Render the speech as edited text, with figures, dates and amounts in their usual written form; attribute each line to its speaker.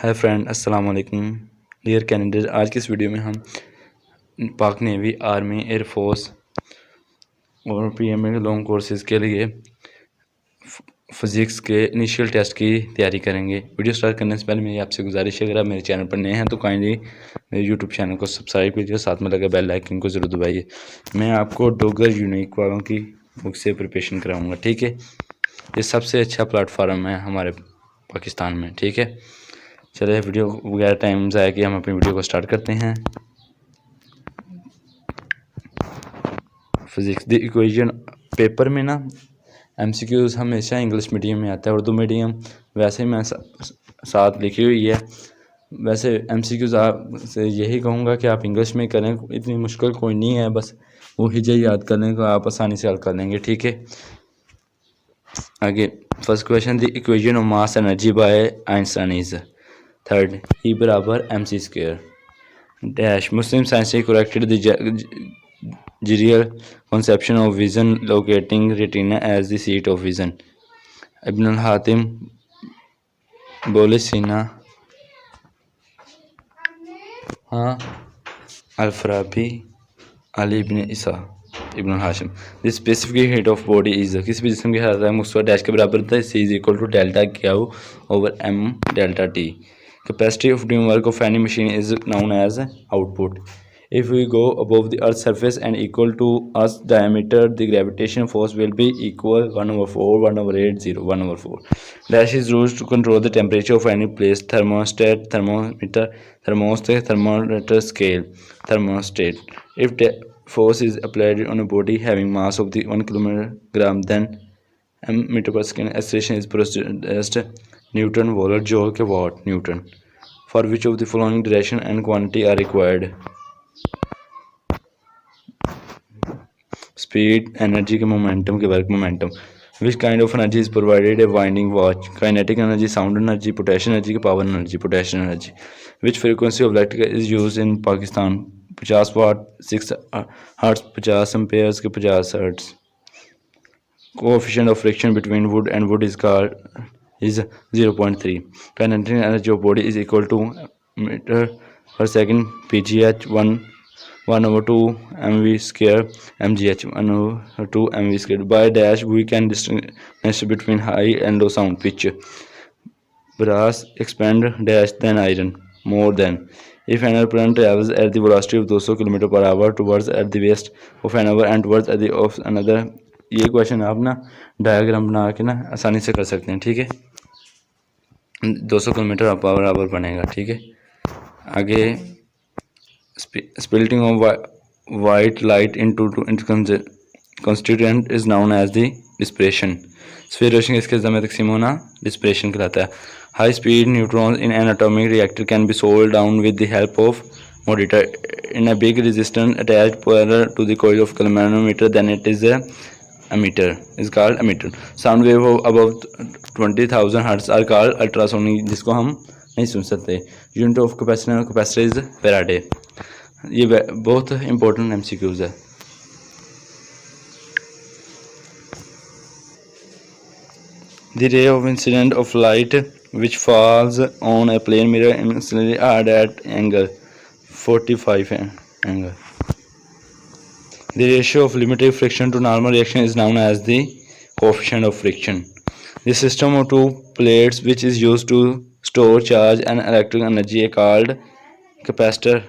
Speaker 1: Hi friend, अस्सलाम वालेकुम dear candidate. आज की इस वीडियो में हम पाक नेवी, आर्मी, एयरफोर्स और पीएमए के लॉन्ग कोर्सेज़ के लिए फिज़िक्स के इनिशियल टेस्ट की तैयारी करेंगे। वीडियो स्टार्ट करने से पहले मेरी आपसे गुजारिश है, अगर आप मेरे चैनल पर नए हैं तो काइंडली मेरे यूट्यूब चैनल को सब्सक्राइब कीजिए, साथ में लगे बेल आइकन को ज़रूर दबाइए। मैं आपको डोगर यूनिक वालों की बुक से प्रिपरेशन कराऊँगा, ठीक है। ये सबसे अच्छा प्लेटफार्म है हमारे पाकिस्तान में, ठीक है। चलिए वीडियो वगैरह टाइम ज़ाया कि हम अपनी वीडियो को स्टार्ट करते हैं। फिज़िक्स द इक्वेशन पेपर में ना एमसीक्यूज़ हमेशा इंग्लिश मीडियम में आता है, उर्दू मीडियम वैसे ही मैं साथ लिखी हुई है। वैसे एमसीक्यूज़ आपसे यही कहूँगा कि आप इंग्लिश में करें, इतनी मुश्किल कोई नहीं है, बस वो हिजा याद करने को आप आसानी से हल कर लेंगे, ठीक है। आगे first question, the equation of mass energy by Einstein is third E बराबर M C square dash. Muslim science corrected the general conception of vision, locating retina as the seat of vision. Ibn al-Hatim, बोले हाँ, al-Farabi, Ali ibn Isa, Ibn Hashim. This specific heat of body is, किसी भी जिस्म की हरारत मुस्तवा dash के बराबर होता है, C is equal to delta Q over M delta T. Capacity of doing work of any machine is known as output. If we go above the Earth's surface and equal to Earth's diameter, the gravitation force will be equal 1/4, 1/8, 0, 1/4. Dash is used to control the temperature of any place. Thermostat, thermometer, thermostat, thermometer, scale, thermostat. If the force is applied on a body having mass of the 1 kilogram, then meter per second acceleration is produced Newton, volt, joule, watt, Newton. For which of the following duration and quantity are required? Speed, energy के momentum के work momentum. Which kind of energy is provided a winding watch? Kinetic energy, sound energy, potential energy, power energy, potential energy. Which frequency of electric is used in Pakistan? 50 watt, 6 hertz, 50 amperes के 50 hertz. Coefficient of friction between wood and wood is called is 0.3. Kinetic energy of body is equal to meter per second pgh 1/2 mv square mgh 1/2 mv square. By dash we can distinguish between high and low sound pitch. Brass expand dash than iron more than. If an airplane travels at the velocity of 200 km per hour towards at the west of an hour and towards at the of another, ये question आप ना diagram बना के ना आसानी से कर सकते हैं, ठीक है। 200 किलोमीटर पर आवर बनेगा, ठीक है। आगे splitting of white light into constituent is known as the dispersion. सफेद रोशनी इसके अज़ा में तकसीम होना डिस्परेशन कहलाता है। High speed neutrons in an atomic reactor can be slowed down with the help of moderator in a big resistance attached parallel to the coil of galvanometer, then it is emitter is called emitter. Sound wave above 20,000 hertz are called ultrasonic, जिसको हम नहीं सुन सकते। Unit of capacitor is Faraday. ये बहुत important MCQs है। The ray of incident of light which falls on a plane mirror instantly are at angle 45 angle. The ratio of limited friction to normal reaction is known as the coefficient of friction. The system of two plates which is used to store charge and electric energy are called capacitor.